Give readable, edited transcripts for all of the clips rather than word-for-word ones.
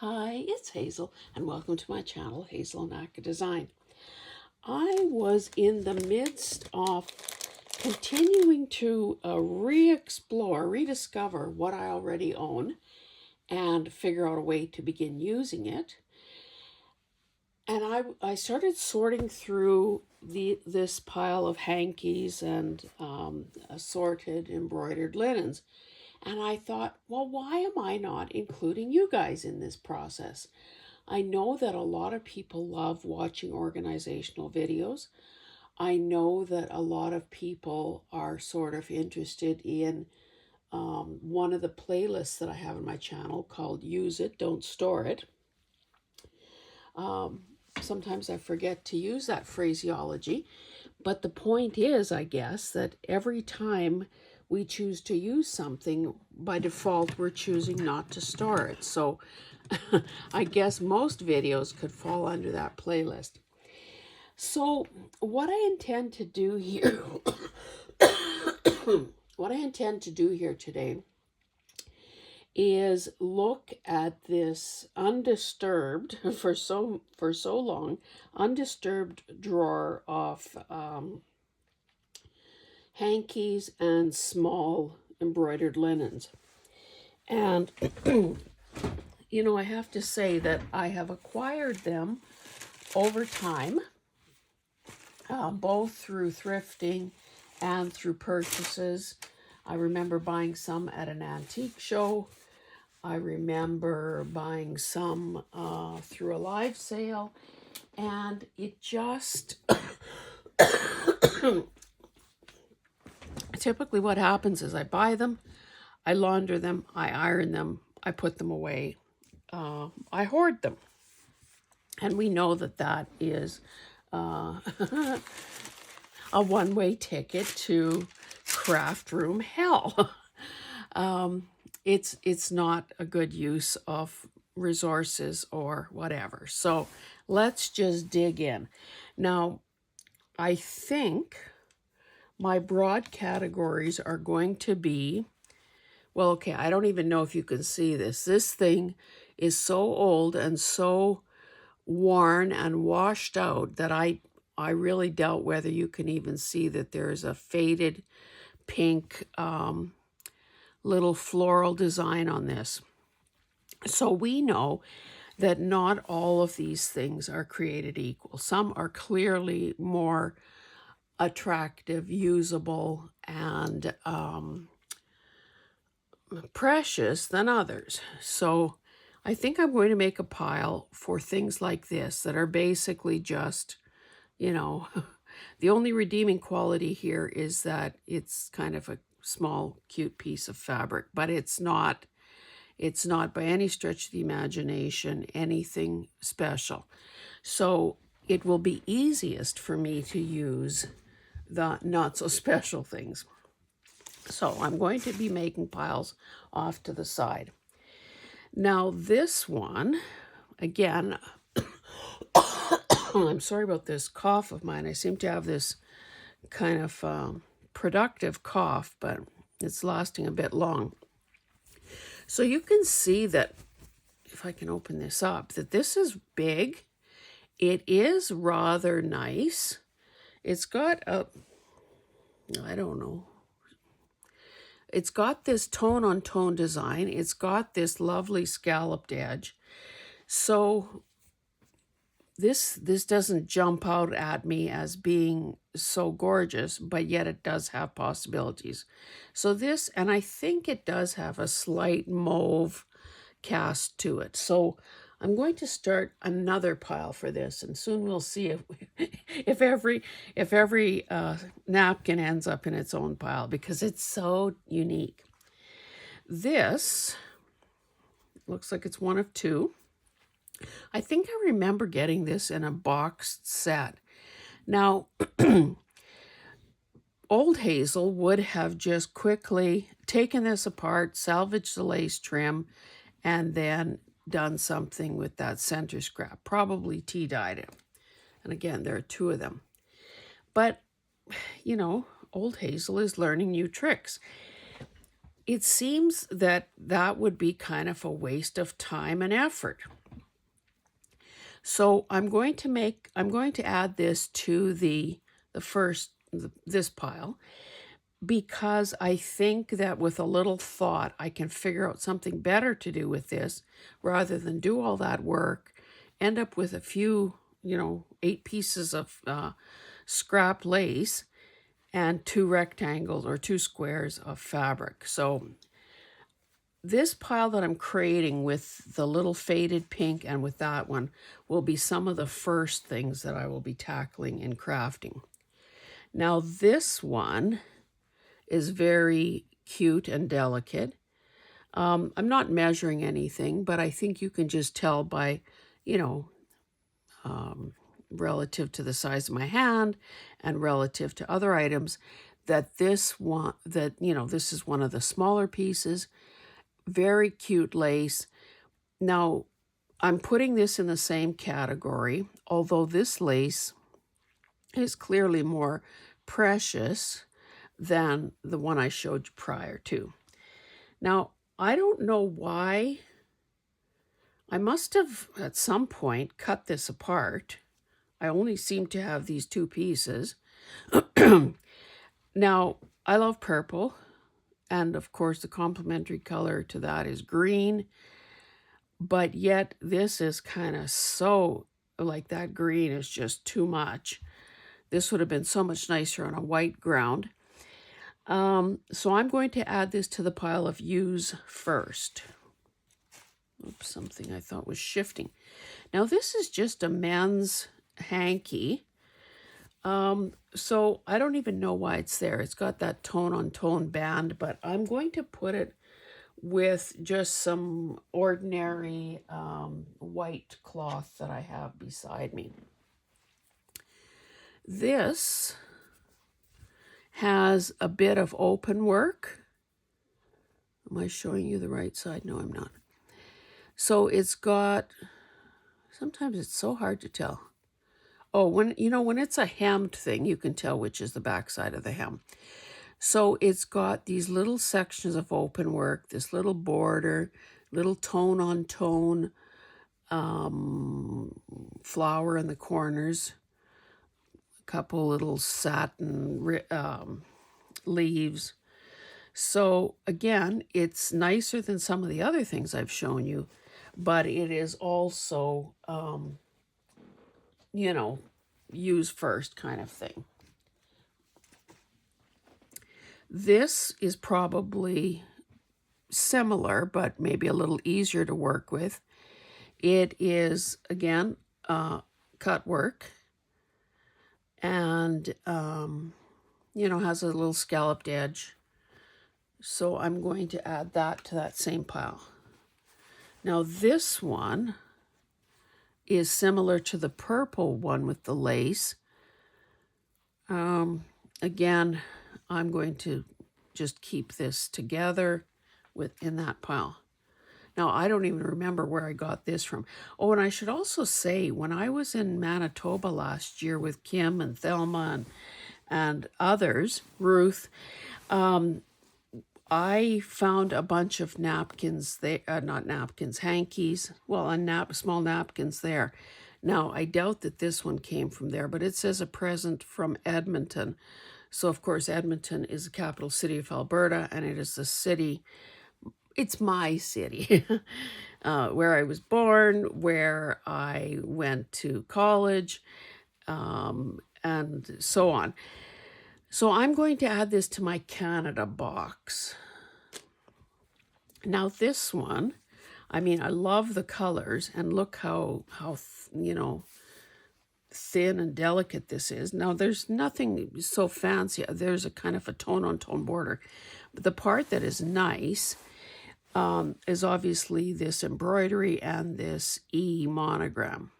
Hi, it's Hazel, and welcome to my channel, Hazel and Aka Design. I was in the midst of continuing to rediscover what I already own and figure out a way to begin using it. And I started sorting through this pile of hankies and assorted embroidered linens. And I thought, well, why am I not including you guys in this process? I know that a lot of people love watching organizational videos. I know that a lot of people are sort of interested in one of the playlists that I have on my channel called Use It, Don't Store It. Sometimes I forget to use that phraseology, but the point is, I guess, that every time we choose to use something, by default, we're choosing not to store it. So I guess most videos could fall under that playlist. So what I intend to do here, today is look at this undisturbed, for so long, undisturbed drawer of hankies and small embroidered linens. And you know, I have to say that I have acquired them over time, both through thrifting and through purchases. I remember buying some at an antique show. I remember buying some through a live sale, and it just typically what happens is I buy them, I launder them, I iron them, I put them away, I hoard them. And we know that that is a one-way ticket to craft room hell. It's not a good use of resources or whatever. So let's just dig in. Now, I think my broad categories are going to be, well, okay, I don't even know if you can see this. This thing is so old and so worn and washed out that I really doubt whether you can even see that there's a faded pink little floral design on this. So we know that not all of these things are created equal. Some are clearly more attractive, usable, and precious than others. So I think I'm going to make a pile for things like this that are basically just, you know, the only redeeming quality here is that it's kind of a small, cute piece of fabric, but it's not by any stretch of the imagination anything special. So it will be easiest for me to use the not so special things. So I'm going to be making piles off to the side. Now this one, again, I'm sorry about this cough of mine. I seem to have this kind of productive cough, but it's lasting a bit long. So you can see that, if I can open this up, that this is big. It is rather nice. It's got a, I don't know, it's got this tone-on-tone design. It's got this lovely scalloped edge. So this doesn't jump out at me as being so gorgeous, but yet it does have possibilities. So this, and I think it does have a slight mauve cast to it. So I'm going to start another pile for this, and soon we'll see if every napkin ends up in its own pile, because it's so unique. This looks like it's one of two. I think I remember getting this in a boxed set. Now, old Hazel would have just quickly taken this apart, salvaged the lace trim, and then done something with that center scrap, probably tea-dyed it. And again, there are two of them. But, you know, old Hazel is learning new tricks. it seems that that would be kind of a waste of time and effort. So I'm going to add this to this pile, because I think that with a little thought, I can figure out something better to do with this rather than do all that work, end up with a few, 8 pieces of scrap lace and 2 rectangles or 2 squares of fabric. So this pile that I'm creating with the little faded pink and with that one will be some of the first things that I will be tackling in crafting. Now this one is very cute and delicate. I'm not measuring anything, but I think you can just tell by, you know, relative to the size of my hand and relative to other items, that this is one of the smaller pieces. Very cute lace. Now, I'm putting this in the same category, although this lace is clearly more precious than the one I showed you prior to. Now, I don't know why. I must have at some point cut this apart. I only seem to have these 2 pieces. Now, I love purple, and of course the complementary color to that is green, but yet this is kind of so, like, that green is just too much. This would have been so much nicer on a white ground. So I'm going to add this to the pile of use first. Oops, something I thought was shifting. Now this is just a men's hanky. So I don't even know why it's there. It's got that tone-on-tone band, but I'm going to put it with just some ordinary white cloth that I have beside me. This has a bit of open work. Am I showing you the right side? No, I'm not. So it's got, sometimes it's so hard to tell. Oh, when it's a hemmed thing, you can tell which is the back side of the hem. So it's got these little sections of open work, this little border, little tone-on-tone flower in the corners, a couple little satin leaves. So again, it's nicer than some of the other things I've shown you, but it is also, use first kind of thing. This is probably similar, but maybe a little easier to work with. It is, again, cut work, and, has a little scalloped edge. So I'm going to add that to that same pile. Now this one is similar to the purple one with the lace. Again, I'm going to just keep this together in that pile. Now, I don't even remember where I got this from. Oh, and I should also say, when I was in Manitoba last year with Kim and Thelma and others, Ruth, I found a bunch of napkins, not napkins, hankies, well, small napkins there. Now, I doubt that this one came from there, but it says a present from Edmonton. So, of course, Edmonton is the capital city of Alberta, and it is the city, it's my city, where I was born, where I went to college, and so on. So I'm going to add this to my Canada box. Now this one, I love the colors, and look how thin and delicate this is. Now there's nothing so fancy. There's a kind of a tone-on-tone border. But the part that is nice is obviously this embroidery and this E monogram.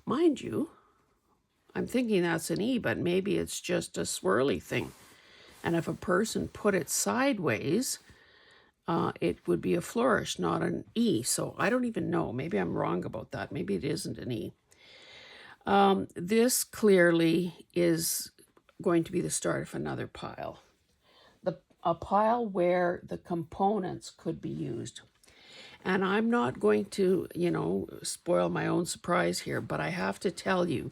Mind you, I'm thinking that's an E, but maybe it's just a swirly thing. And if a person put it sideways, it would be a flourish, not an E. So I don't even know. Maybe I'm wrong about that. Maybe it isn't an E. This clearly is going to be the start of another pile. a pile where the components could be used. And I'm not going to, spoil my own surprise here, but I have to tell you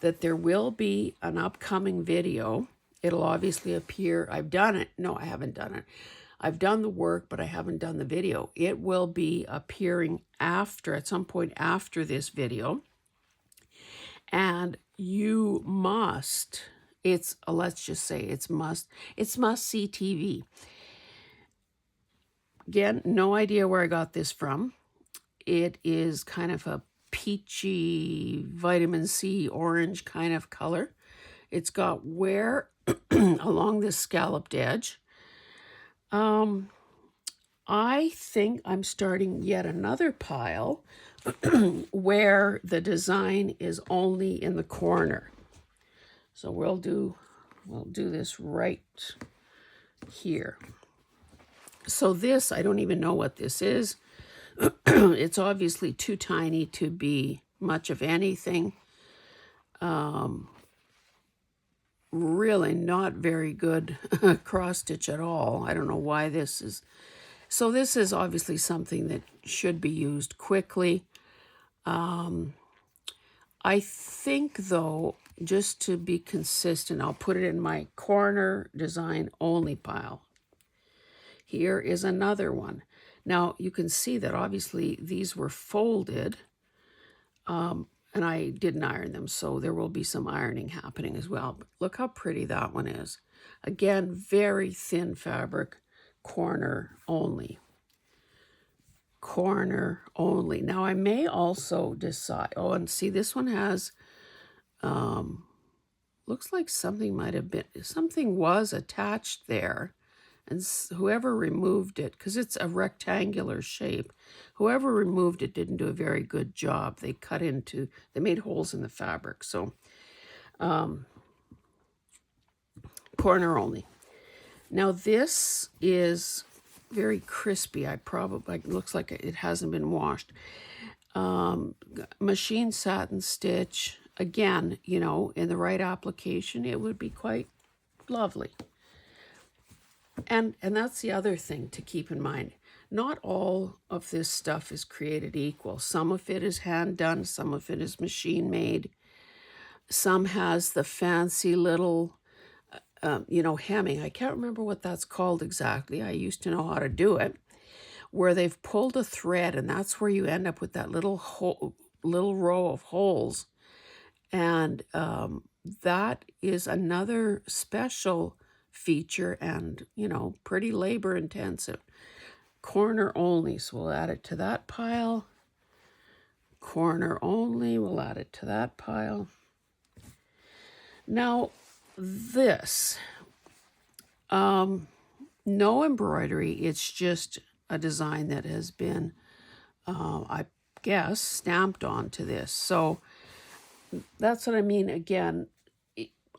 that there will be an upcoming video. It'll obviously appear. I've done it. No, I haven't done it. I've done the work, but I haven't done the video. It will be appearing at some point after this video. And you must, let's just say it's must see TV. Again, no idea where I got this from. It is kind of a peachy vitamin C orange kind of color. It's got wear along this scalloped edge. I think I'm starting yet another pile where the design is only in the corner. So we'll do this right here. So this, I don't even know what this is. It's obviously too tiny to be much of anything. Really not very good cross stitch at all. I don't know why this is. So this is obviously something that should be used quickly. I think though, just to be consistent, I'll put it in my corner design only pile. Here is another one. Now you can see that obviously these were folded, and I didn't iron them, so there will be some ironing happening as well. But look how pretty that one is. Again, very thin fabric, corner only. Corner only. Now I may also decide, and see this one has, looks like something was attached there. And whoever removed it, because it's a rectangular shape, whoever removed it didn't do a very good job. They made holes in the fabric. So, corner only. Now this is very crispy. It looks like it hasn't been washed. Machine satin stitch. Again, in the right application, it would be quite lovely. And that's the other thing to keep in mind. Not all of this stuff is created equal. Some of it is hand done, some of it is machine made. Some has the fancy little, hemming. I can't remember what that's called exactly. I used to know how to do it. Where they've pulled a thread, and that's where you end up with that little row of holes. And that is another special feature and, pretty labor intensive. Corner only, so we'll add it to that pile. Corner only, we'll add it to that pile. Now this, no embroidery, it's just a design that has been, I guess, stamped onto this. So that's what I mean. Again,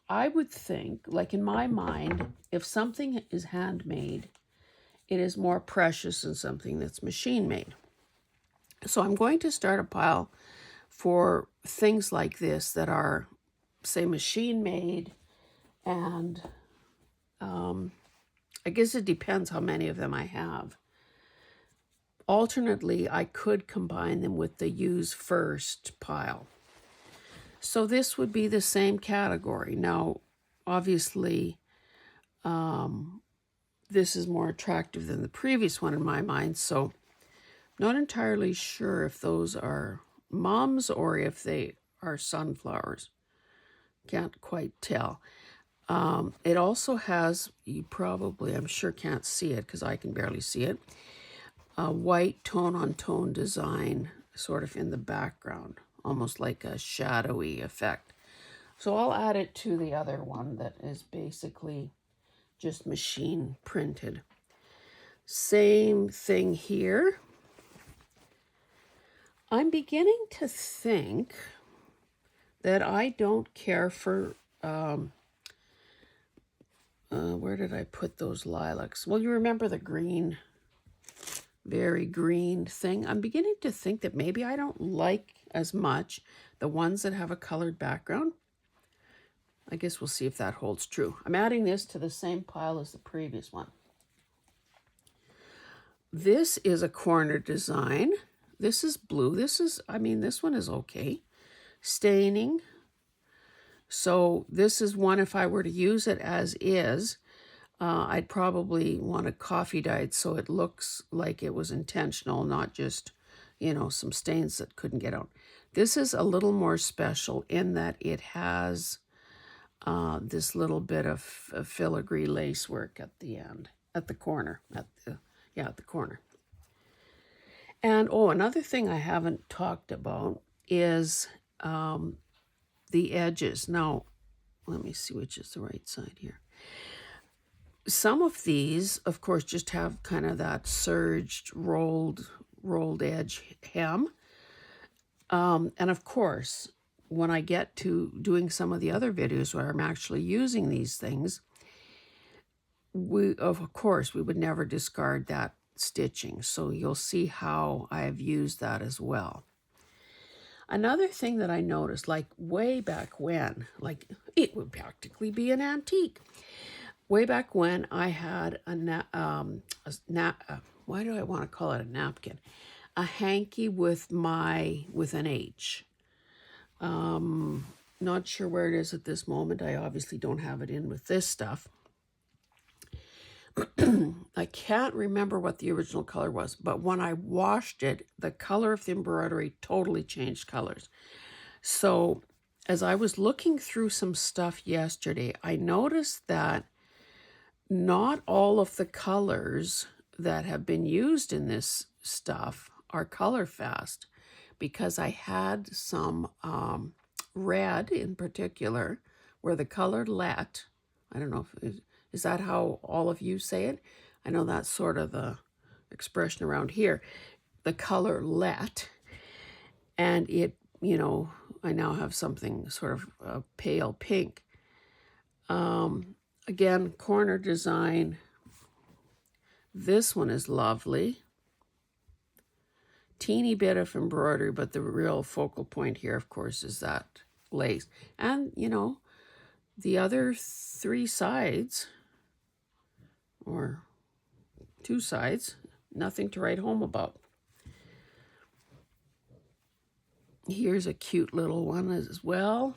I would think, like in my mind, if something is handmade, it is more precious than something that's machine made. So I'm going to start a pile for things like this that are, say, machine made, and I guess it depends how many of them I have. Alternately, I could combine them with the use first pile. So this would be the same category. Now, obviously, this is more attractive than the previous one in my mind, so not entirely sure if those are mums or if they are sunflowers. Can't quite tell. It also has, I'm sure can't see it because I can barely see it, a white tone-on-tone design sort of in the background, almost like a shadowy effect. So I'll add it to the other one that is basically just machine printed. Same thing here. I'm beginning to think that I don't care for, where did I put those lilacs? Well, you remember the green, very green thing. I'm beginning to think that maybe I don't like as much the ones that have a colored background. I guess we'll see if that holds true. I'm adding this to the same pile as the previous one. This is a corner design. This is blue. This one is okay. Staining. So this is one, if I were to use it as is, I'd probably want to coffee dye it so it looks like it was intentional, not just, some stains that couldn't get out. This is a little more special in that it has this little bit of filigree lace work at the end, at the corner, at the corner. And another thing I haven't talked about is the edges. Now, let me see which is the right side here. Some of these, of course, just have kind of that serged, rolled edge hem. And of course, when I get to doing some of the other videos where I'm actually using these things, of course, we would never discard that stitching. So you'll see how I have used that as well. Another thing that I noticed, like way back when, like it would practically be an antique. Way back when I had why do I want to call it a napkin? A hanky with an H. Not sure where it is at this moment. I obviously don't have it in with this stuff. I can't remember what the original color was, but when I washed it, the color of the embroidery totally changed colors. So as I was looking through some stuff yesterday, I noticed that not all of the colors that have been used in this stuff are color fast, because I had some red in particular where the color let, I don't know if is that how all of you say it? I know that's sort of the expression around here. The color let, and it, I now have something sort of pale pink. Again, corner design. This one is lovely. Teeny bit of embroidery, but the real focal point here, of course, is that lace. And, the other three sides, or two sides, nothing to write home about. Here's a cute little one as well.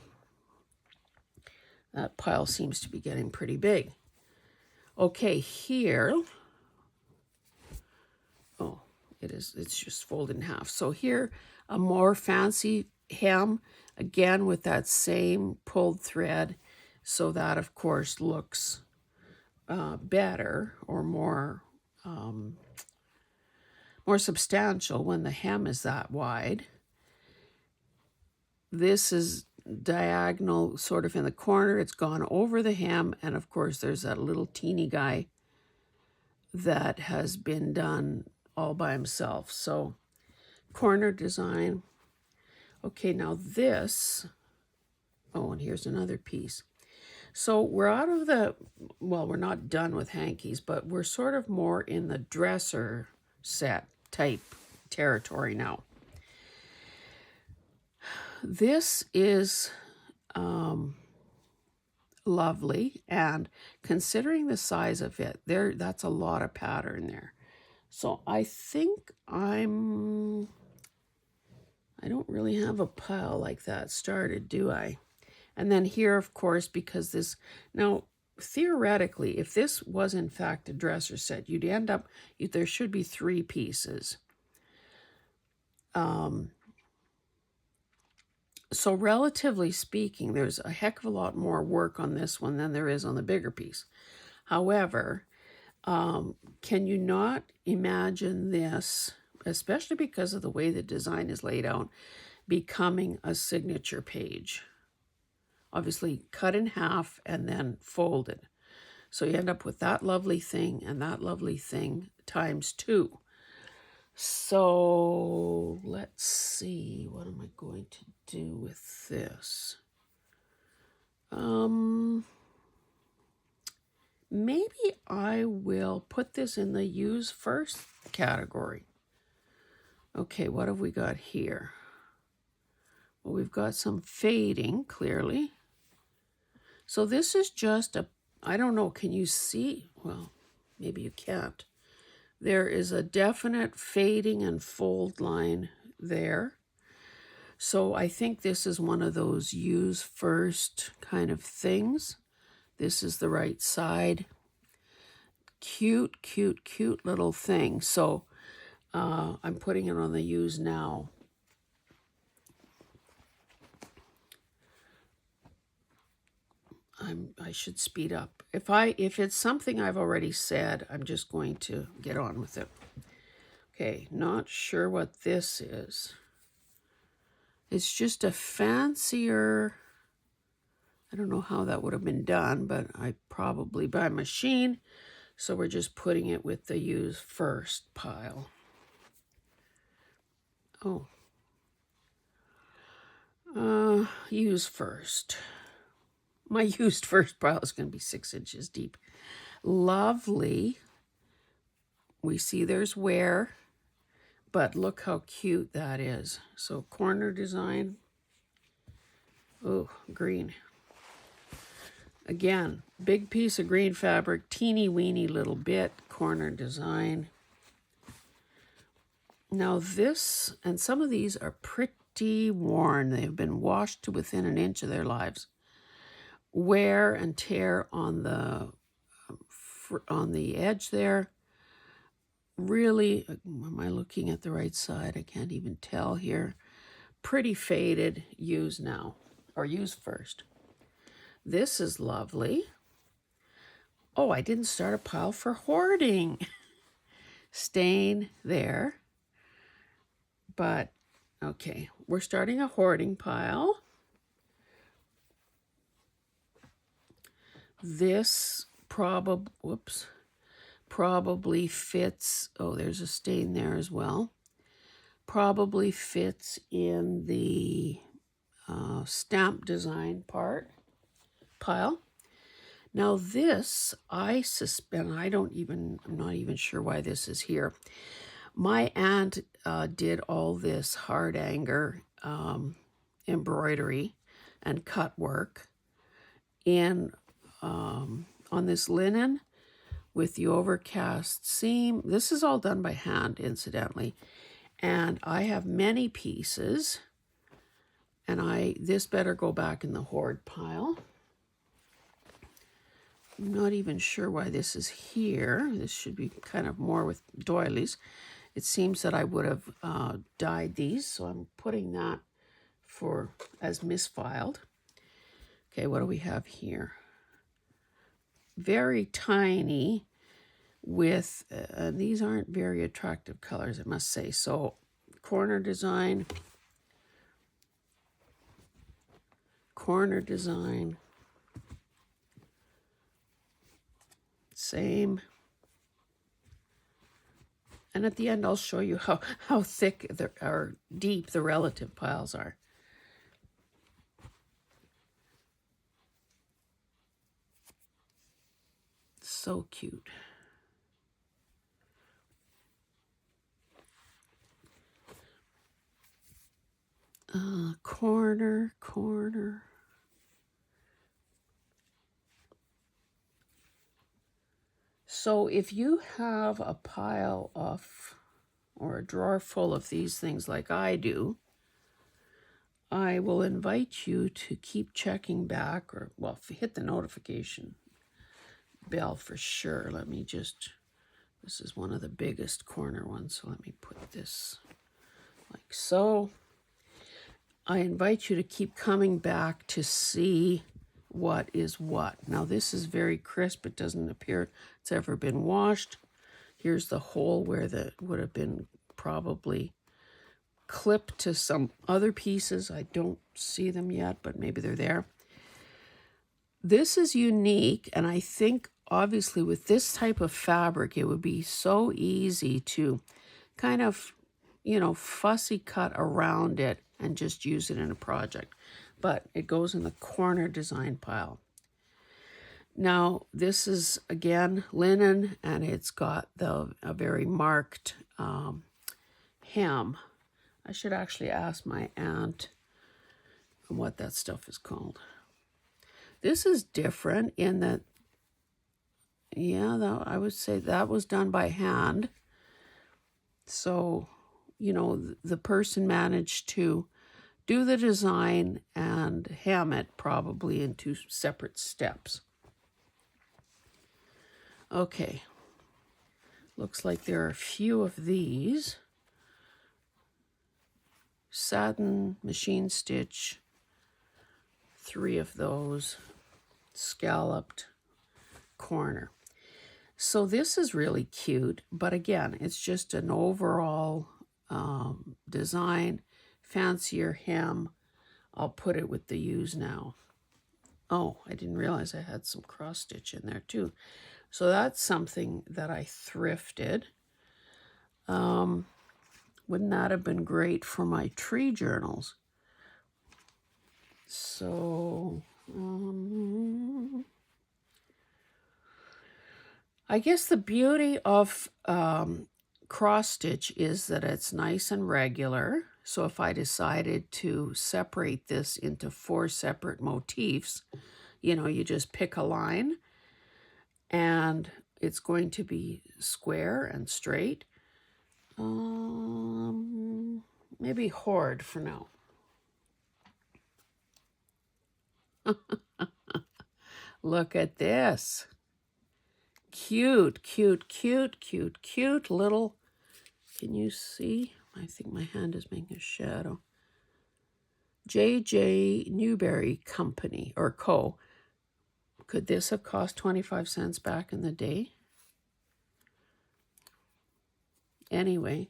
That pile seems to be getting pretty big. Okay, here, it's just folded in half. So here, a more fancy hem, again with that same pulled thread, so that of course looks better or more substantial when the hem is that wide. This is diagonal, sort of in the corner. It's gone over the hem, and of course there's that little teeny guy that has been done all by himself. So corner design. Okay, now this, and here's another piece. So we're out of we're not done with hankies, but we're sort of more in the dresser set type territory now. This is lovely, and considering the size of it, that's a lot of pattern there. So I think I don't really have a pile like that started, do I? And then here, of course, because this, now theoretically, if this was in fact a dresser set, you'd end up, there should be 3 pieces. So relatively speaking, there's a heck of a lot more work on this one than there is on the bigger piece. However, can you not imagine this, especially because of the way the design is laid out, becoming a signature page? Obviously cut in half and then folded. So you end up with that lovely thing and that lovely thing times 2. So let's see, what am I going to do with this? Maybe I will put this in the use first category. Okay, what have we got here? Well, we've got some fading, clearly. So this is just I don't know, can you see? Well, maybe you can't. There is a definite fading and fold line there. So I think this is one of those use first kind of things. This is the right side. Cute, cute, cute little thing. So I'm putting it on the use now. I should speed up. If it's something I've already said, I'm just going to get on with it. Okay, not sure what this is. It's just a fancier, I don't know how that would have been done, but I probably by machine. So we're just putting it with the use first pile. Oh. Use first. My used first pile is going to be 6 inches deep. Lovely. We see there's wear, but look how cute that is. So corner design. Oh, green. Again, big piece of green fabric, teeny weeny little bit, corner design. Now this, and some of these are pretty worn. They've been washed to within an inch of their lives. Wear and tear on the edge there. Really, am I looking at the right side? I can't even tell here. Pretty faded. Use now, or use first. This is lovely. Oh, I didn't start a pile for hoarding. Stain there. But, okay, we're starting a hoarding pile. This probably fits, oh, there's a stain there as well. Probably fits in the stamp design pile. Now this, I suspect, I'm not even sure why this is here. My aunt did all this hard anger embroidery and cut work on this linen with the overcast seam. This is all done by hand, incidentally. And I have many pieces, and this better go back in the hoard pile. I'm not even sure why this is here. This should be kind of more with doilies. It seems that I would have dyed these, so I'm putting that as misfiled. Okay, what do we have here? Very tiny with, these aren't very attractive colors, I must say. So corner design, same. And at the end, I'll show you how thick or deep the relative piles are. So cute. Corner. So if you have a pile of, or a drawer full of these things like I do, I will invite you to keep checking back, or, well, hit the notification bell for sure. This is one of the biggest corner ones, so let me put this like so. I invite you to keep coming back to see what is what. Now this is very crisp. It doesn't appear it's ever been washed. Here's the hole where that would have been probably clipped to some other pieces. I don't see them yet, but maybe they're there. This is unique, and I think obviously with this type of fabric, it would be so easy to kind of, fussy cut around it and just use it in a project. But it goes in the corner design pile. Now, this is, again, linen, and it's got a very marked hem. I should actually ask my aunt what that stuff is called. This is different in that, I would say that was done by hand. So, you know, the person managed to do the design and hem it probably in 2 separate steps. Okay, looks like there are a few of these. Satin, machine stitch, 3 of those, scalloped corner. So this is really cute, but again, it's just an overall design, fancier hem. I'll put it with the U's now. Oh, I didn't realize I had some cross stitch in there too. So that's something that I thrifted. Wouldn't that have been great for my tree journals? So, I guess the beauty of cross stitch is that it's nice and regular. So if I decided to separate this into 4 separate motifs, you know, you just pick a line and it's going to be square and straight. Maybe Hoard for now. Look at this. Cute, cute, cute, cute, cute little, can you see? I think my hand is making a shadow. J.J. Newberry Company, or Co. Could this have cost 25 cents back in the day? Anyway,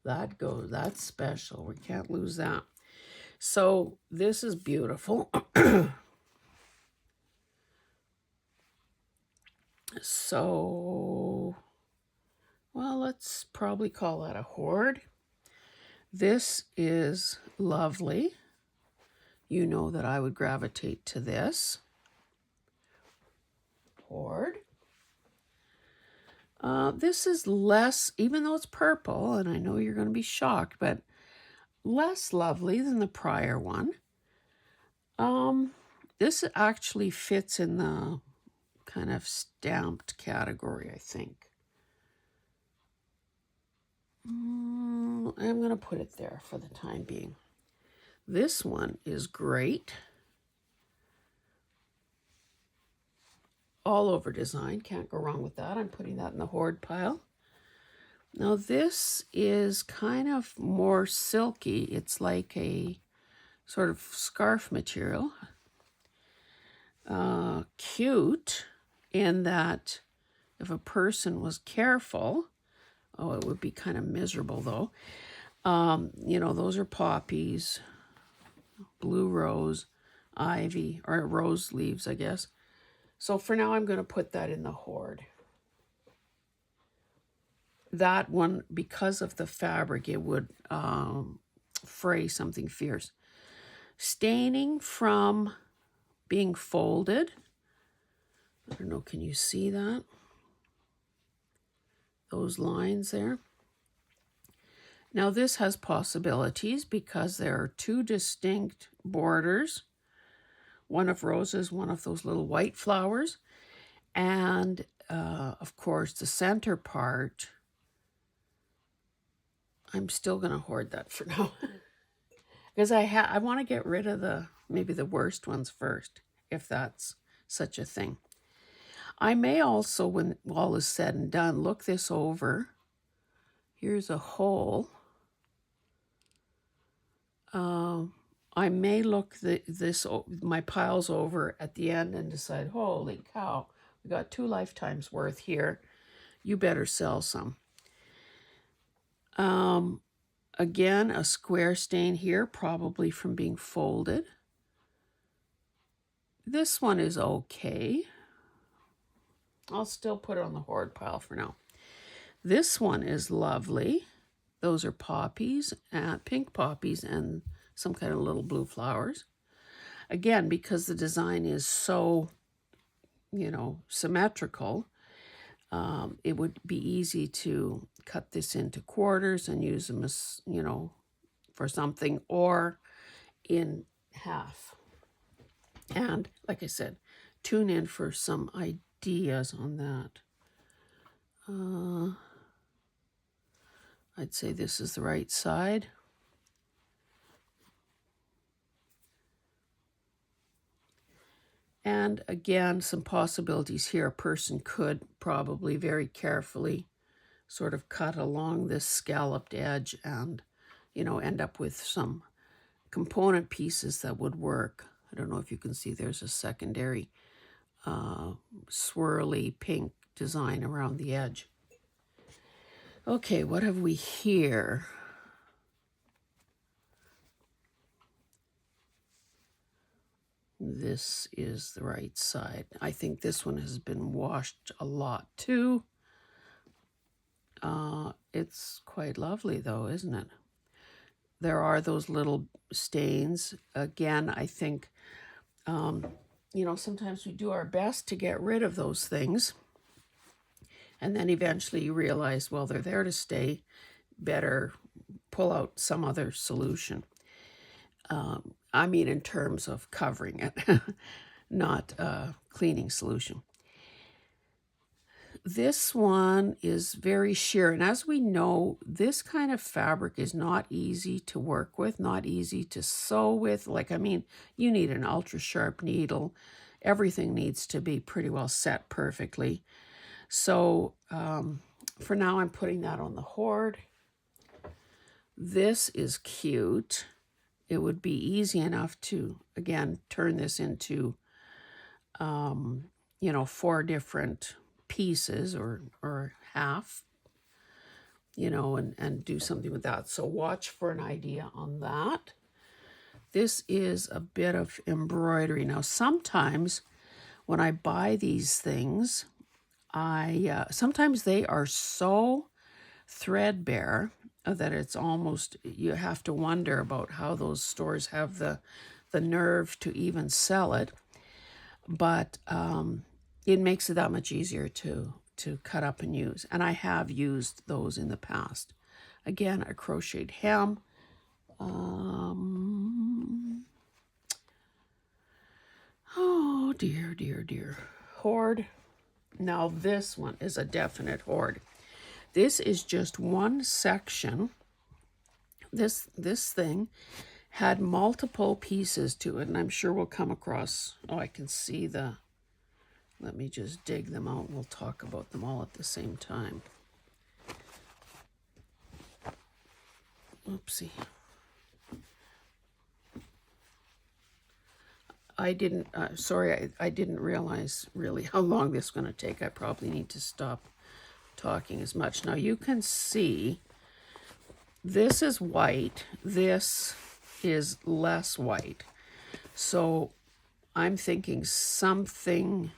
that's special. We can't lose that. So this is beautiful. So, well, let's probably call that a hoard. This is lovely. You know that I would gravitate to this. Hoard. This is less, even though it's purple, and I know you're going to be shocked, but less lovely than the prior one. This actually fits in the kind of stamped category, I think. I'm going to put it there for the time being. This one is great. All over design, can't go wrong with that. I'm putting that in the hoard pile. Now this is kind of more silky. It's like a sort of scarf material. Cute in that if a person was careful, oh, it would be kind of miserable though. You know, those are poppies, blue rose, ivy, or rose leaves, I guess. So for now, I'm going to put that in the hoard. That one, because of the fabric, it would fray something fierce. Staining from being folded. I don't know, can you see that? Those lines there. Now this has possibilities because there are 2 distinct borders. One of roses, one of those little white flowers. And of course the center part, I'm still going to hoard that for now. Because I want to get rid of maybe the worst ones first, if that's such a thing. I may also, when all is said and done, look this over. Here's a hole. I may look my piles over at the end and decide, holy cow, we got 2 lifetimes worth here. You better sell some. Again, a square stain here, probably from being folded. This one is okay. I'll still put it on the hoard pile for now. This one is lovely. Those are poppies, pink poppies, and some kind of little blue flowers. Again, because the design is so, you know, symmetrical, it would be easy to cut this into quarters and use them as, you know, for something, or in half. And like I said, tune in for some ideas on that. I'd say this is the right side. And again, some possibilities here. A person could probably very carefully sort of cut along this scalloped edge and, you know, end up with some component pieces that would work. I don't know if you can see there's a secondary swirly pink design around the edge. Okay, what have we here? This is the right side. I think this one has been washed a lot too. It's quite lovely though, isn't it? There are those little stains. Again, I think, you know, sometimes we do our best to get rid of those things. And then eventually you realize, well, they're there to stay. Better pull out some other solution. I mean, in terms of covering it, not cleaning solution. This one is very sheer, and as we know, this kind of fabric is not easy to work with, not easy to sew with. Like, I mean, you need an ultra sharp needle. Everything needs to be pretty well set perfectly. So for now, I'm putting that on the hoard. This is cute. It would be easy enough to, again, turn this into, you know, 4 different pieces or half, you know, and do something with that. So watch for an idea on that. This is a bit of embroidery. Now, sometimes when I buy these things, sometimes they are so threadbare that it's almost, you have to wonder about how those stores have the nerve to even sell it. But it makes it that much easier to cut up and use. And I have used those in the past. Again, a crocheted hem. Oh, dear, dear, dear. Hoard. Now this one is a definite hoard. This is just one section. This thing had multiple pieces to it, and I'm sure we'll come across, oh, I can see the, let me just dig them out and we'll talk about them all at the same time. Oopsie. I didn't, sorry, I didn't realize really how long this is going to take. I probably need to stop talking as much. Now you can see this is white, this is less white. So I'm thinking something,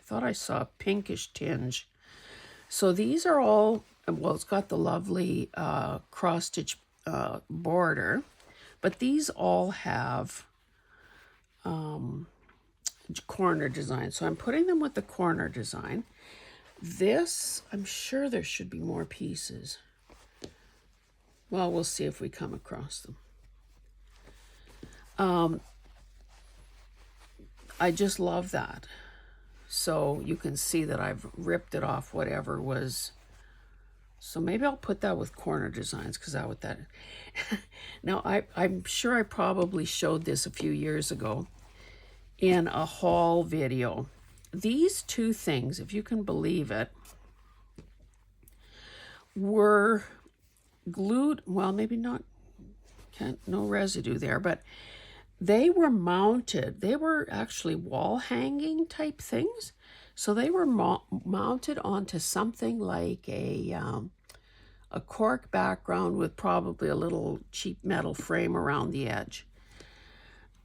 I thought I saw a pinkish tinge. So these are all, well, it's got the lovely cross-stitch border, but these all have corner design. So I'm putting them with the corner design. This, I'm sure there should be more pieces. Well, we'll see if we come across them. I just love that. So you can see that I've ripped it off whatever was. So maybe I'll put that with corner designs because that would that. Now I'm sure I probably showed this a few years ago in a haul video. These two things, if you can believe it, were glued, well, maybe not, no residue there, but they were mounted. They were actually wall hanging type things. So they were mounted onto something like a cork background with probably a little cheap metal frame around the edge.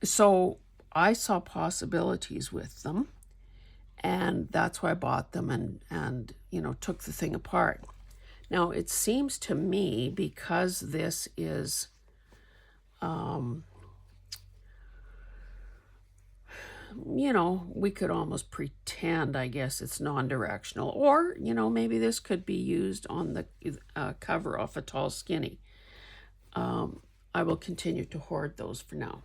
So I saw possibilities with them, and that's why I bought them and you know, took the thing apart. Now, it seems to me, because this is, you know, we could almost pretend, I guess, it's non-directional. Or, you know, maybe this could be used on the cover of a Tall Skinny. I will continue to hoard those for now.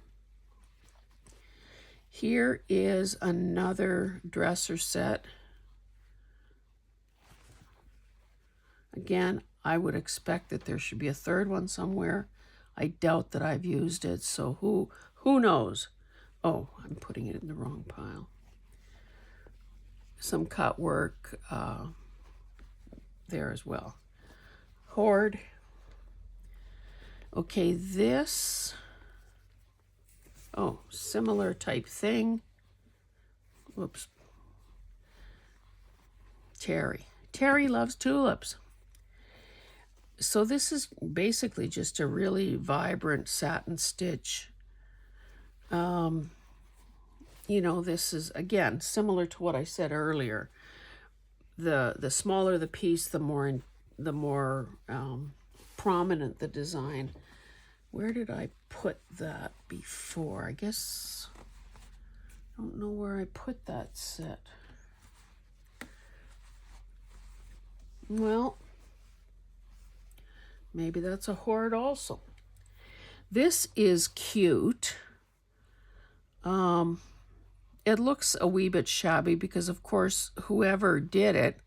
Here is another dresser set. Again, I would expect that there should be a third one somewhere. I doubt that I've used it, so who knows? Oh, I'm putting it in the wrong pile. Some cut work there as well. Hoard. Okay, this, oh, similar type thing. Whoops. Terry. Terry loves tulips. So this is basically just a really vibrant satin stitch. You know, this is, again, similar to what I said earlier. The smaller the piece, the more prominent the design. Where did I put that before? I guess, I don't know where I put that set. Well, maybe that's a hoard also. This is cute. It looks a wee bit shabby because, of course, whoever did it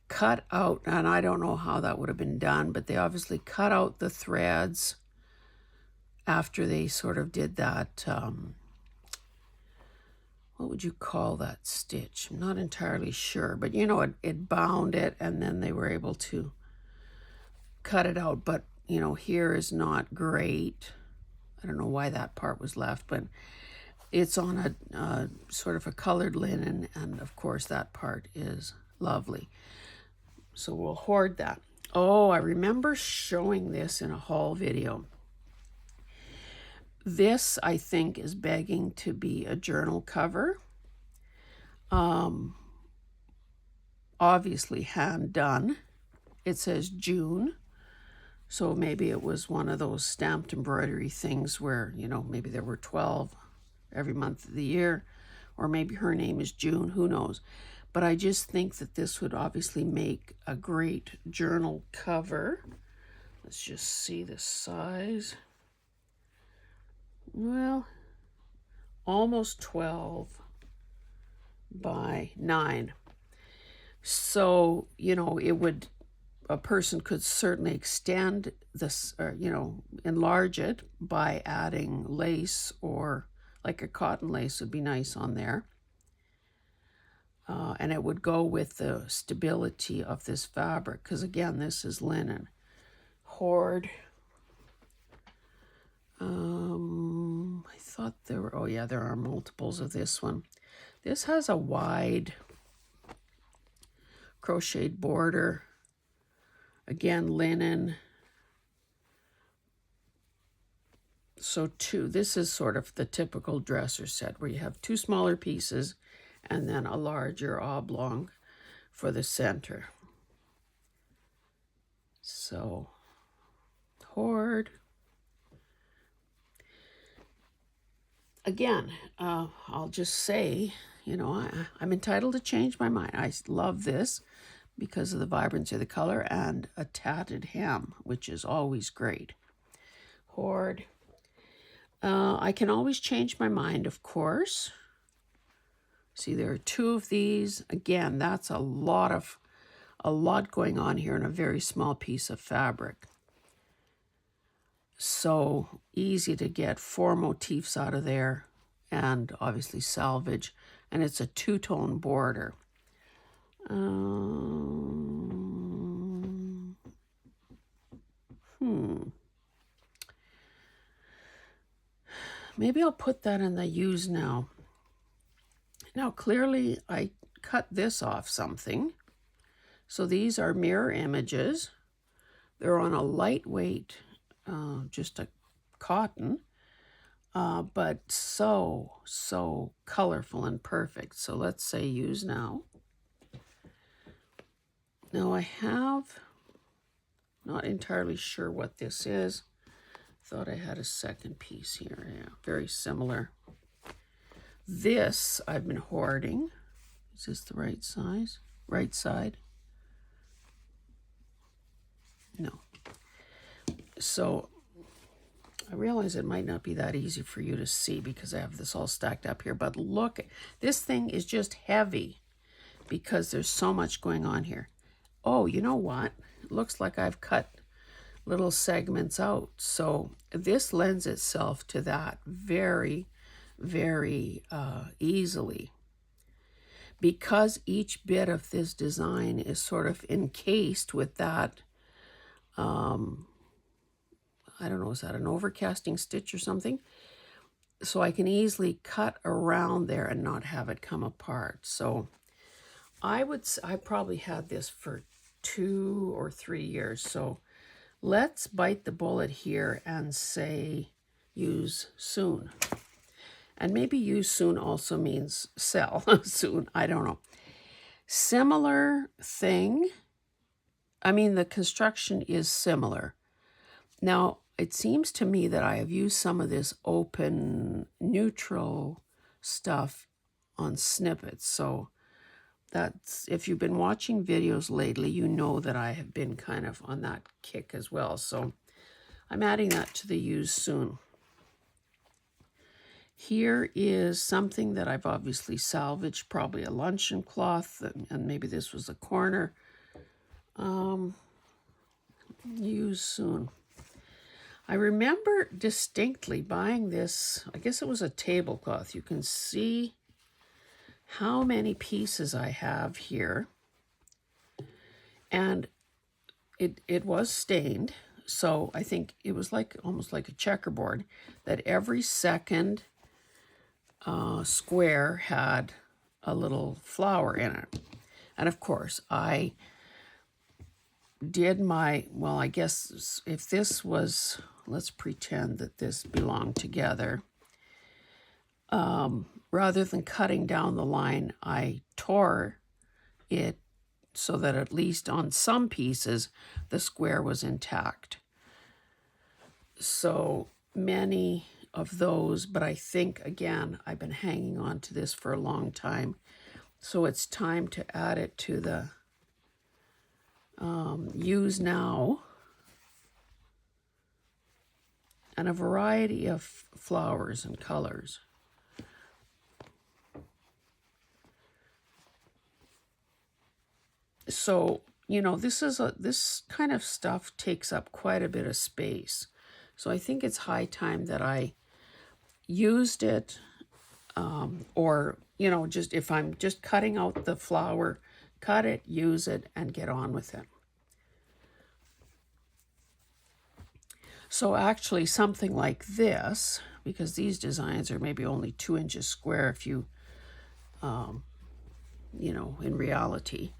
cut out, and I don't know how that would have been done, but they obviously cut out the threads after they sort of did that, what would you call that stitch? I'm not entirely sure, but you know, it bound it and then they were able to cut it out. But you know, here is not great. I don't know why that part was left, but it's on a sort of a colored linen, and of course that part is lovely. So we'll hoard that. Oh, I remember showing this in a haul video. This, I think, is begging to be a journal cover. Obviously hand done. It says June. So maybe it was one of those stamped embroidery things where, you know, maybe there were 12 every month of the year, or maybe her name is June, who knows. But I just think that this would obviously make a great journal cover. Let's just see the size. Well, almost 12 by 9. So, you know, it would, a person could certainly extend this, or, you know, enlarge it by adding lace, or like a cotton lace would be nice on there. And it would go with the stability of this fabric, because again, this is linen. Hoard. I thought there were, oh yeah, there are multiples of this one. This has a wide crocheted border. Again, linen. So this is sort of the typical dresser set where you have two smaller pieces and then a larger oblong for the center. So, hoard. Again, I'll just say, you know, I'm entitled to change my mind. I love this because of the vibrancy of the color and a tatted hem, which is always great. Hoard. I can always change my mind, of course. See, there are 2 of these. Again, that's a lot going on here in a very small piece of fabric. So easy to get 4 motifs out of there, and obviously salvage. And it's a 2-tone border. Maybe I'll put that in the use now. Now, clearly, I cut this off something. So these are mirror images. They're on a lightweight, just a cotton, but so colorful and perfect. So let's say use now. Now I have, not entirely sure what this is. Thought I had a second piece here. Yeah, very similar. This I've been hoarding. Is this the right size? Right side? No. So I realize it might not be that easy for you to see because I have this all stacked up here, but look, this thing is just heavy because there's so much going on here. Oh, you know what? it looks like I've cut little segments out. So this lends itself to that very, very easily. Because each bit of this design is sort of encased with that, I don't know, is that an overcasting stitch or something? So I can easily cut around there and not have it come apart. So I probably had this for 2 or 3 years. So let's bite the bullet here and say use soon. And maybe use soon also means sell soon. I don't know. Similar thing. I mean, the construction is similar. Now, it seems to me that I have used some of this open neutral stuff on snippets. So that's, if you've been watching videos lately, you know that I have been kind of on that kick as well. So I'm adding that to the use soon. Here is something that I've obviously salvaged, probably a luncheon cloth, and maybe this was a corner. Use soon. I remember distinctly buying this, I guess it was a tablecloth. You can see how many pieces I have here. And it was stained, so I think it was like almost like a checkerboard, that every second square had a little flower in it. And of course, I did my, well, I guess if this was, let's pretend that this belonged together. Rather than cutting down the line, I tore it so that at least on some pieces, the square was intact. So many of those, but I think, again, I've been hanging on to this for a long time. So it's time to add it to the use now. And a variety of flowers and colors. So, you know, this kind of stuff takes up quite a bit of space. So I think it's high time that I used it, or, you know, just if I'm just cutting out the flower, cut it, use it, and get on with it. So actually something like this, because these designs are maybe only 2 inches square if you, you know, in reality.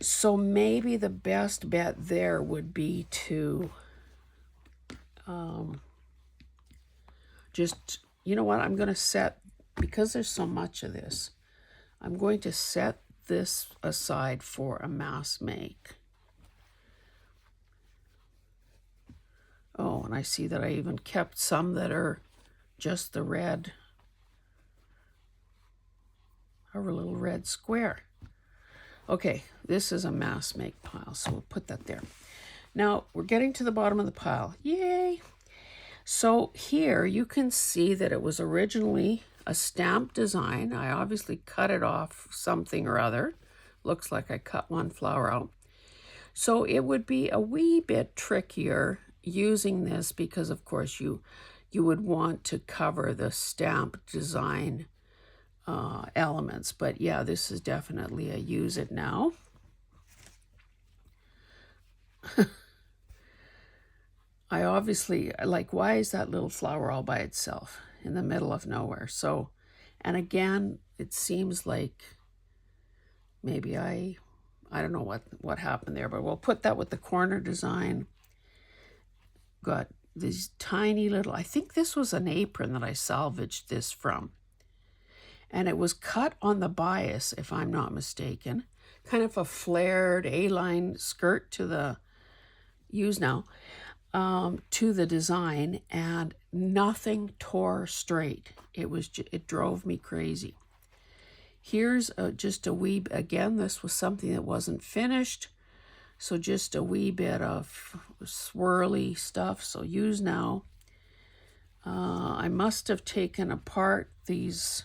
So maybe the best bet there would be to just, you know what, I'm going to set, because there's so much of this, I'm going to set this aside for a mass make. Oh, and I see that I even kept some that are just the red, our little red square. Okay, this is a mass make pile, so we'll put that there. Now, we're getting to the bottom of the pile. Yay! So here you can see that it was originally a stamped design. I obviously cut it off something or other. Looks like I cut one flower out. So it would be a wee bit trickier using this because, of course, you would want to cover the stamped design elements. But yeah, this is definitely a use it now. I obviously, like, why is that little flower all by itself in the middle of nowhere? So, and again, it seems like maybe I don't know what happened there, but we'll put that with the corner design. Got these tiny little, I think this was an apron that I salvaged this from. And it was cut on the bias, if I'm not mistaken. Kind of a flared A-line skirt to the, use now, to the design, and nothing tore straight. It drove me crazy. Here's just a wee, again, this was something that wasn't finished. So just a wee bit of swirly stuff. So use now. I must have taken apart these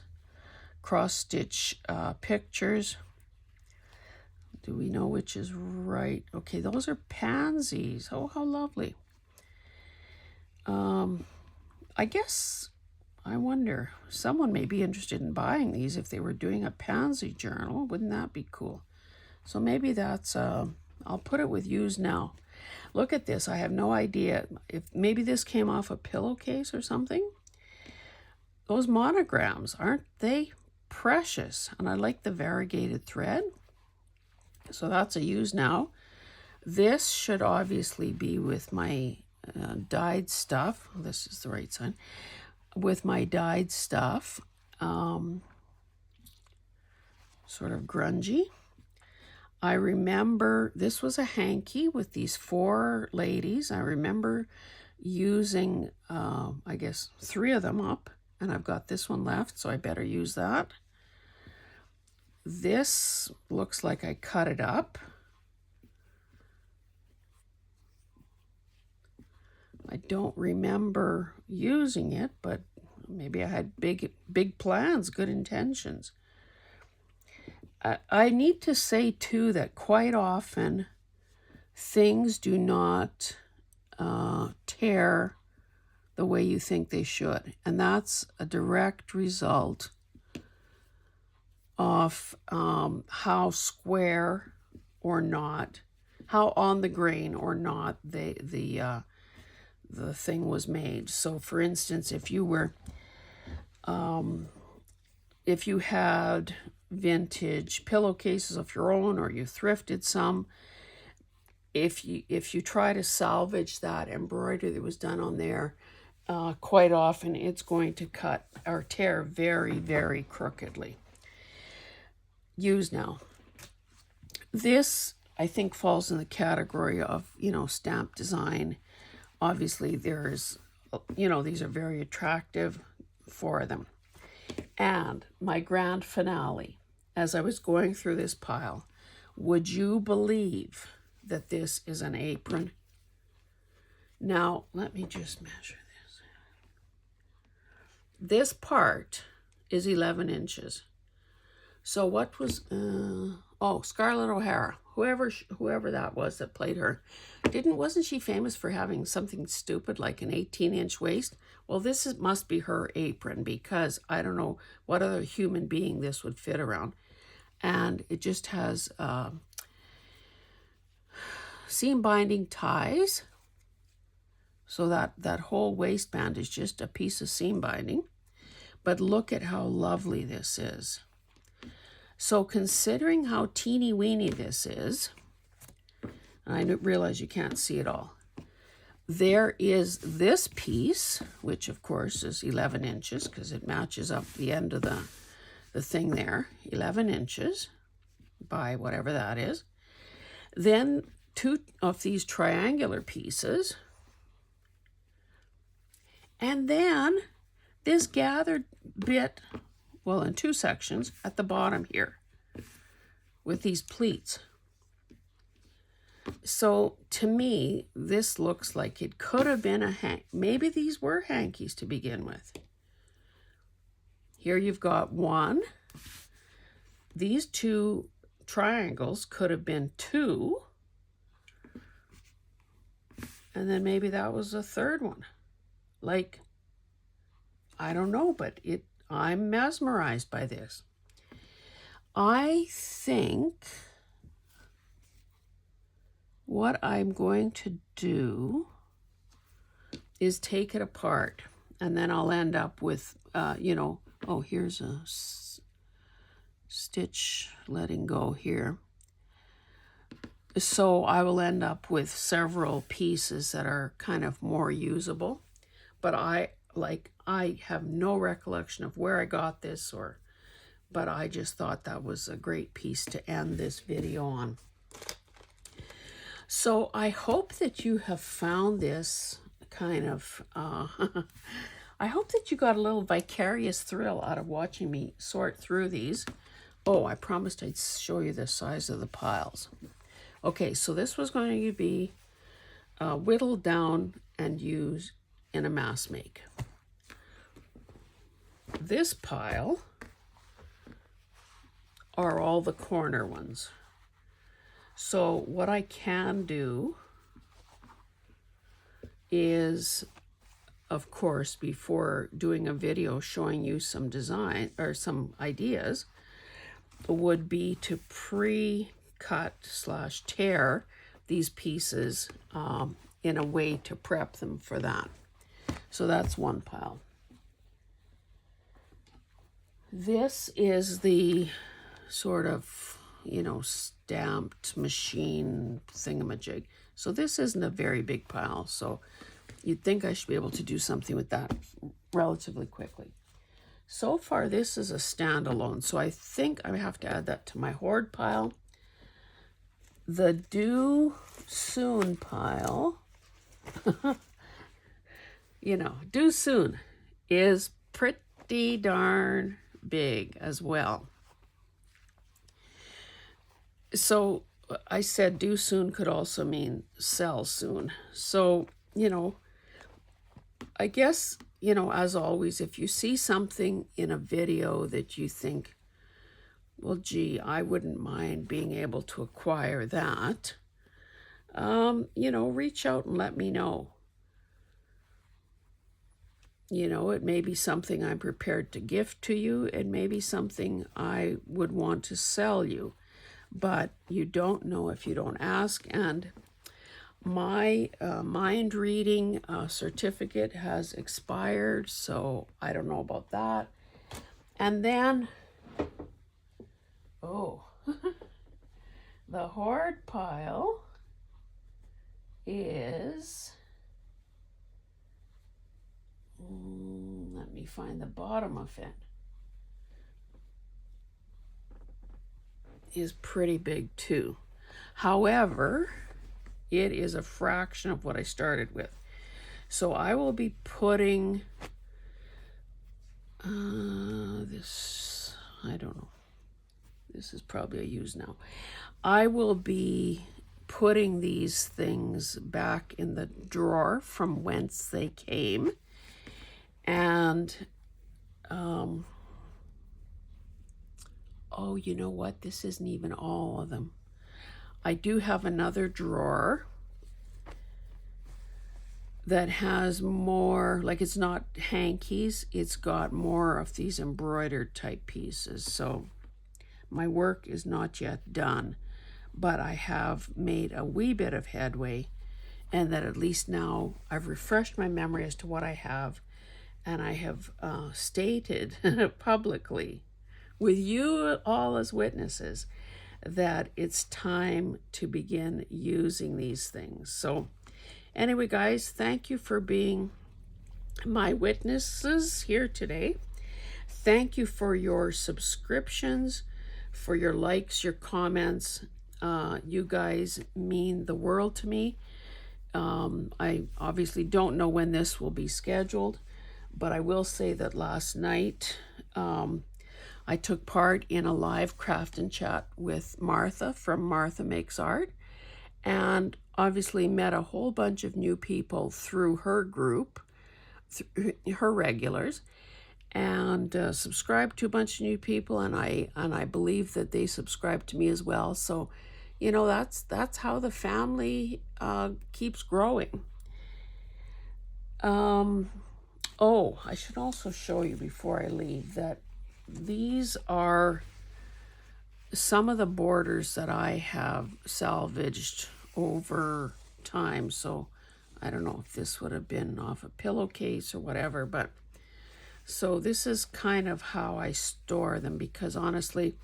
cross-stitch pictures. Do we know which is right? Okay, those are pansies. Oh, how lovely. I guess, I wonder, someone may be interested in buying these if they were doing a pansy journal. Wouldn't that be cool? So maybe that's, I'll put it with use now. Look at this. I have no idea if maybe this came off a pillowcase or something. Those monograms, aren't they precious? And I like the variegated thread. So that's a use now. This should obviously be with my dyed stuff. This is the right side. With my dyed stuff, sort of grungy. I remember this was a hanky with these 4 ladies. I remember using, I guess, 3 of them up, and I've got this one left, so I better use that. This looks like I cut it up. I don't remember using it, but maybe I had big plans, good intentions. I need to say, too, that quite often things do not tear the way you think they should. And that's a direct result of how square or not, how on the grain or not the thing was made. So, for instance, if you were, if you had vintage pillowcases of your own, or you thrifted some, if you try to salvage that embroidery that was done on there, quite often it's going to cut or tear very, very crookedly. Use now. This, I think, falls in the category of, stamp design. Obviously, there's, these are very attractive for them. And my grand finale, as I was going through this pile, would you believe that this is an apron? Now, let me just measure this. This part is 11 inches. So what was, Scarlett O'Hara, whoever that was that played her, wasn't she famous for having something stupid like an 18-inch waist? Well, must be her apron, because I don't know what other human being this would fit around. And it just has seam binding ties. So that whole waistband is just a piece of seam binding. But look at how lovely this is. So considering how teeny weeny this is, I realize you can't see it all. There is this piece, which of course is 11 inches because it matches up the end of the thing there, 11 inches by whatever that is. Then 2 of these triangular pieces. And then this gathered bit, well, in 2 sections at the bottom here with these pleats. So to me, this looks like it could have been maybe these were hankies to begin with. Here you've got 1. These 2 triangles could have been 2. And then maybe that was a 3rd one. Like, I don't know, but I'm mesmerized by this. I think what I'm going to do is take it apart, and then I'll end up with, here's a stitch letting go here. So I will end up with several pieces that are kind of more usable, but I have no recollection of where I got this, but I just thought that was a great piece to end this video on. So I hope that you have found this kind of, I hope that you got a little vicarious thrill out of watching me sort through these. Oh, I promised I'd show you the size of the piles. Okay, so this was going to be whittled down and used in a mass make. This pile are all the corner ones. So what I can do is, of course, before doing a video showing you some design or some ideas, would be to pre-cut / tear these pieces in a way to prep them for that. So that's one pile. This is the sort of, you know, stamped machine thingamajig. So this isn't a very big pile, so you'd think I should be able to do something with that relatively quickly. So far, this is a standalone, so I think I have to add that to my hoard pile. The do soon pile, you know, do soon is pretty darn big as well. So I said do soon could also mean sell soon. So, you know, I guess, you know, as always, if you see something in a video that you think, well, gee, I wouldn't mind being able to acquire that, you know, reach out and let me know. You know, it may be something I'm prepared to gift to you. It may be something I would want to sell you. But you don't know if you don't ask. And my mind reading certificate has expired, so I don't know about that. And then, oh, the hoard pile is, let me find the bottom of it, is pretty big too. However, it is a fraction of what I started with. So I will be putting this, I don't know, this is probably a use now. I will be putting these things back in the drawer from whence they came. And oh, you know what? This isn't even all of them. I do have another drawer that has more, like it's not hankies, it's got more of these embroidered type pieces. So my work is not yet done, but I have made a wee bit of headway, and that at least now I've refreshed my memory as to what I have, and I have stated publicly with you all as witnesses that it's time to begin using these things. So anyway, guys, thank you for being my witnesses here today. Thank you for your subscriptions, for your likes, your comments. You guys mean the world to me. I obviously don't know when this will be scheduled, but I will say that last night I took part in a live craft and chat with Martha from Martha Makes Art, and obviously met a whole bunch of new people through her group, her regulars, and subscribed to a bunch of new people, and I believe that they subscribe to me as well. So, you know, that's how the family keeps growing. Oh, I should also show you before I leave that these are some of the borders that I have salvaged over time. So I don't know if this would have been off a pillowcase or whatever, but so this is kind of how I store them, because honestly,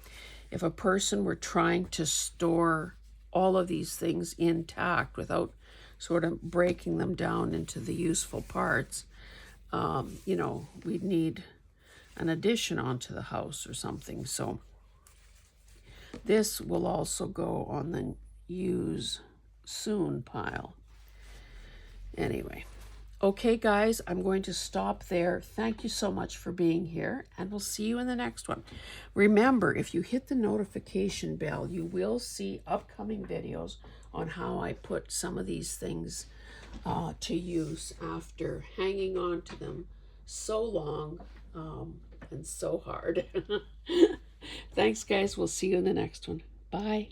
if a person were trying to store all of these things intact without sort of breaking them down into the useful parts, you know, we'd need an addition onto the house or something. So this will also go on the use soon pile. Anyway, okay guys, I'm going to stop there. Thank you so much for being here, and we'll see you in the next one. Remember, if you hit the notification bell, you will see upcoming videos on how I put some of these things to use after hanging on to them so long and so hard. Thanks guys, we'll see you in the next one. Bye.